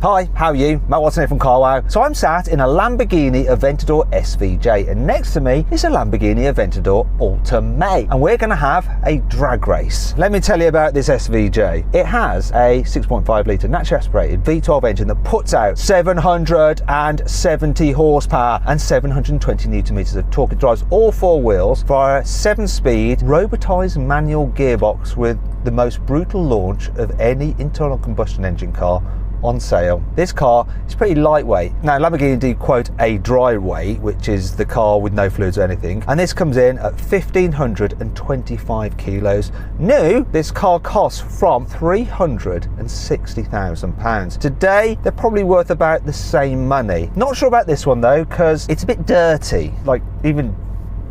Hi, how are you? Matt Watson here from CarWow. So I'm sat in a Lamborghini Aventador SVJ, and next to me is a Lamborghini Aventador Ultimae, and we're going to have a drag race. Let me tell you about this SVJ. It has a 6.5 litre naturally aspirated V12 engine that puts out 770 horsepower and 720 newton meters of torque. It drives all four wheels via a 7-speed robotised manual gearbox with the most brutal launch of any internal combustion engine car on sale. This car is pretty lightweight. Now Lamborghini do quote a dry weight, which is the car with no fluids or anything, and this comes in at 1,525 kilos. New, this car costs from £360,000. Today they're probably worth about the same money. Not sure about this one though, because it's a bit dirty, like even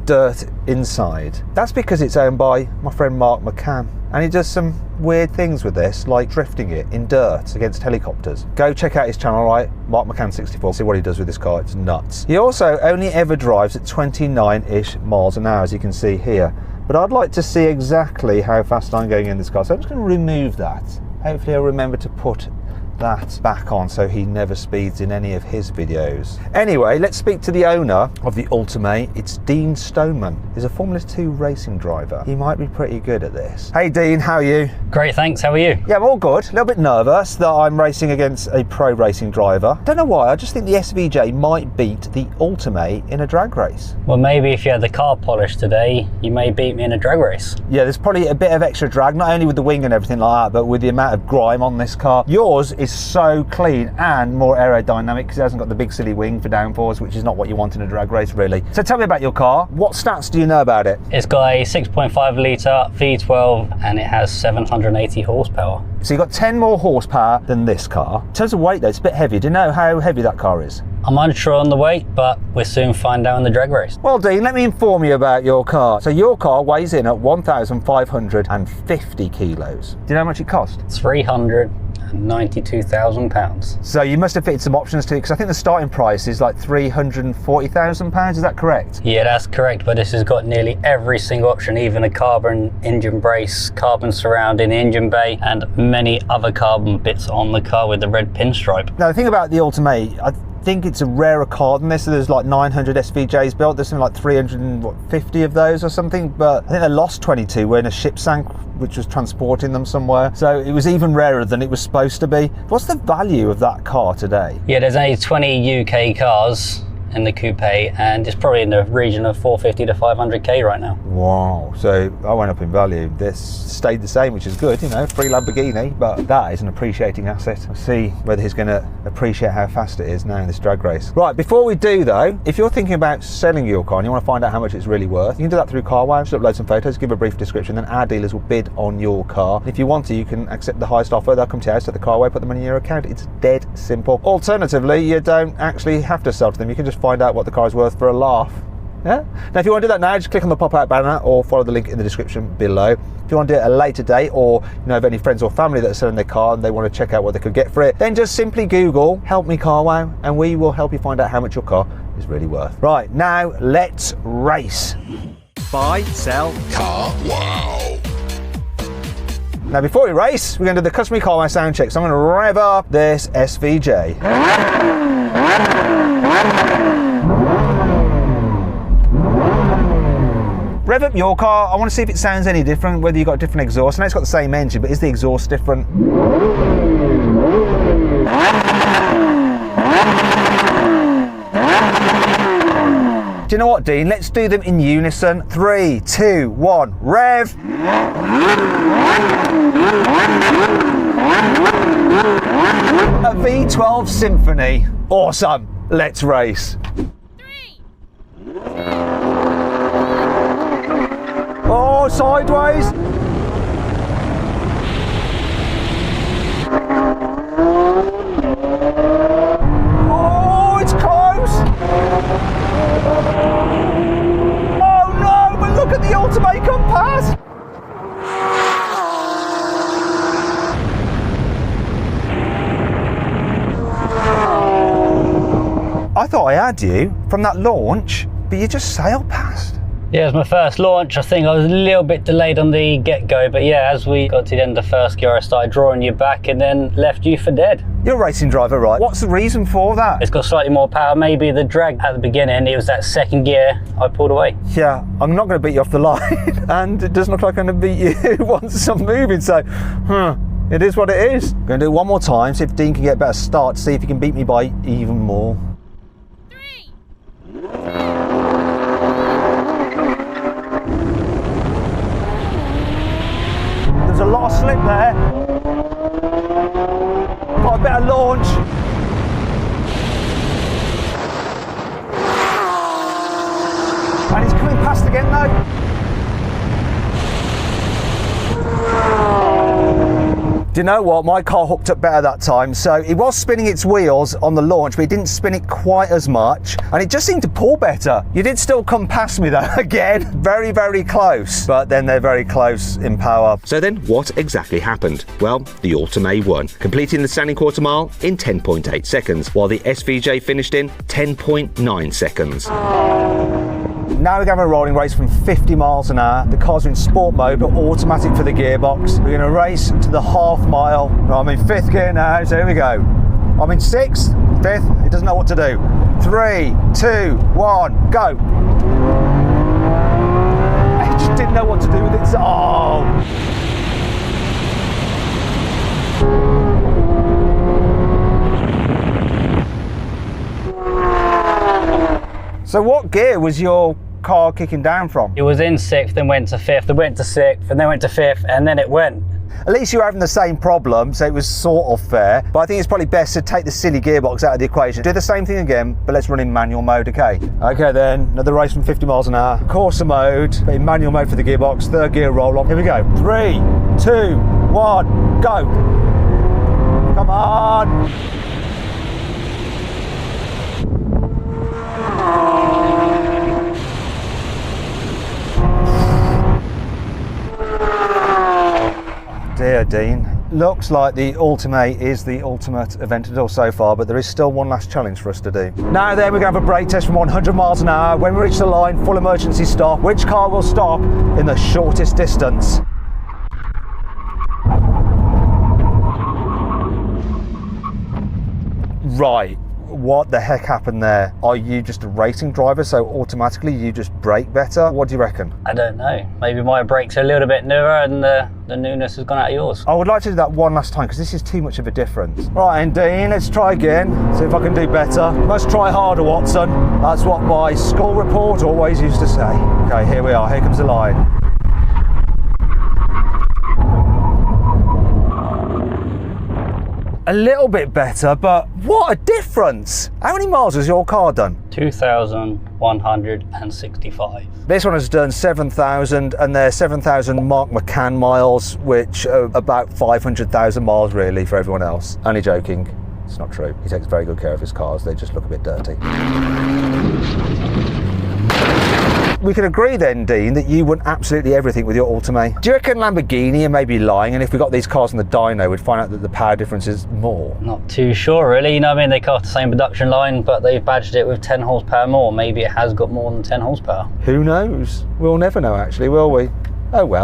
dirt inside. That's because it's owned by my friend Mark McCann, and he does some weird things with this, like drifting it in dirt against helicopters. Go check out his channel, right? Mark McCann 64. See what he does with this car. It's nuts. He also only ever drives at 29-ish miles an hour, as you can see here. But I'd like to see exactly how fast I'm going in this car, so I'm just going to remove that. Hopefully I'll remember to put that back on so he never speeds in any of his videos. Anyway, let's speak to the owner of the Ultimae. It's Dean Stoneman. He's a Formula 2 racing driver. He might be pretty good at this. Hey Dean, how are you? Great, thanks. How are you? Yeah, I'm all good. A little bit nervous that I'm racing against a pro racing driver. Don't know why, I just think the SVJ might beat the Ultimae in a drag race. Well, maybe if you had the car polished today, you may beat me in a drag race. Yeah, there's probably a bit of extra drag, not only with the wing and everything like that, but with the amount of grime on this car. Yours is so clean and more aerodynamic because it hasn't got the big silly wing for downforce, which is not what you want in a drag race really. So tell me about your car. What stats do you know about it? It's got a 6.5 litre V12 and it has 780 horsepower. So you've got 10 more horsepower than this car. In terms of weight though, it's a bit heavy. Do you know how heavy that car is? I'm unsure on the weight, but we'll soon find out in the drag race. Well Dean, let me inform you about your car. So your car weighs in at 1,550 kilos. Do you know how much it cost? £392,000. So you must have fitted some options too, because I think the starting price is like £340,000, is that correct? Yeah, that's correct, but this has got nearly every single option, even a carbon engine brace, carbon surround in the engine bay, and many other carbon bits on the car with the red pinstripe. Now the thing about the Ultimae, I think it's a rarer car than this. So there's like 900 SVJs built, there's something like 350 of those or something, but I think they lost 22 when a ship sank which was transporting them somewhere, so it was even rarer than it was supposed to be. What's the value of that car today? Yeah, there's only 20 UK cars in the coupe, and it's probably in the region of 450 to 500k right now. Wow, so I went up in value. This stayed the same, which is good, you know, free Lamborghini, but that is an appreciating asset. We'll see whether he's going to appreciate how fast it is now in this drag race. Right, before we do though, if you're thinking about selling your car and you want to find out how much it's really worth, you can do that through CarWow. Just upload some photos, give a brief description, then our dealers will bid on your car. And if you want to, you can accept the highest offer. They'll come to your house at the CarWow, put the money in your account. It's dead simple. Alternatively, you don't actually have to sell to them. You can just find out what the car is worth for a laugh. Yeah? Now if you want to do that now, just click on the pop-out banner or follow the link in the description below. If you want to do it at a later date, or you know of any friends or family that are selling their car and they want to check out what they could get for it, then just simply Google "Help Me CarWow" and we will help you find out how much your car is really worth. Right, now let's race. Buy, sell, CarWow. Now before we race, we're going to do the customary CarWow sound check. So I'm going to rev up this SVJ. Rev up your car. I want to see if it sounds any different, whether you've got a different exhaust. I know it's got the same engine, but is the exhaust different? Do you know what, Dean? Let's do them in unison. 3, 2, 1, rev! A V12 Symphony. Awesome. Let's race. 3. Oh, sideways. Oh, it's close. Oh no, but look at the Ultimae come past. I thought I had you from that launch, but you just sailed past. Yeah, it was my first launch. I think I was a little bit delayed on the get-go, but yeah, as we got to the end of the first gear, I started drawing you back and then left you for dead. You're a racing driver, right? What's the reason for that? It's got slightly more power. Maybe the drag at the beginning, it was that second gear I pulled away. Yeah, I'm not going to beat you off the line, and it doesn't look like I'm going to beat you once I'm moving, so, it is what it is. I'm going to do it one more time, see if Dean can get a better start, see if he can beat me by even more. 3. There's a lot of slip there. Got a better launch. And he's coming past again though. Do you know what? My car hooked up better that time. So it was spinning its wheels on the launch, but it didn't spin it quite as much. And it just seemed to pull better. You did still come past me though, again. Very, very close. But then they're very close in power. So then what exactly happened? Well, the Ultimae won, completing the standing quarter mile in 10.8 seconds, while the SVJ finished in 10.9 seconds. Now we're going to have a rolling race from 50 miles an hour. The cars are in sport mode, but automatic for the gearbox. We're going to race to the half mile. I'm in 5th gear now, so here we go. I'm in 6th, 5th, it doesn't know what to do. 3, 2, 1, go. It just didn't know what to do with it. Oh. So what gear was your car kicking down from? It was in 6th, then went to 5th, then went to 6th, and then went to 5th, and then it went. At least you were having the same problem, so it was sort of fair. But I think it's probably best to take the silly gearbox out of the equation. Do the same thing again, but let's run in manual mode, okay? Okay then, another race from 50 miles an hour. Corsa mode, but in manual mode for the gearbox. 3rd gear roll on. Here we go. 3, 2, 1, go. Come on. Dear Dean. Looks like the Ultimae is the ultimate event at all so far, but there is still one last challenge for us to do. Now then, we're going to have a brake test from 100 miles an hour. When we reach the line, full emergency stop. Which car will stop in the shortest distance? Right. What the heck happened there? Are you just a racing driver, so automatically you just brake better? What do you reckon? I don't know. Maybe my brakes are a little bit newer and the newness has gone out of yours. I would like to do that one last time because this is too much of a difference. Right, and Dean, let's try again. See if I can do better. Must try harder, Watson. That's what my school report always used to say. Okay, here we are. Here comes the line. A little bit better, but what a difference! How many miles has your car done? 2,165. This one has done 7,000, and they're 7,000 Mark McCann miles, which are about 500,000 miles really for everyone else. Only joking, it's not true. He takes very good care of his cars, they just look a bit dirty. We can agree then, Dean, that you won absolutely everything with your Ultimae. Do you reckon Lamborghini are maybe lying, and if we got these cars on the dyno, we'd find out that the power difference is more? Not too sure really, you know what I mean? They car the same production line, but they've badged it with 10 horsepower more. Maybe it has got more than 10 horsepower. Who knows? We'll never know actually, will we? Oh well.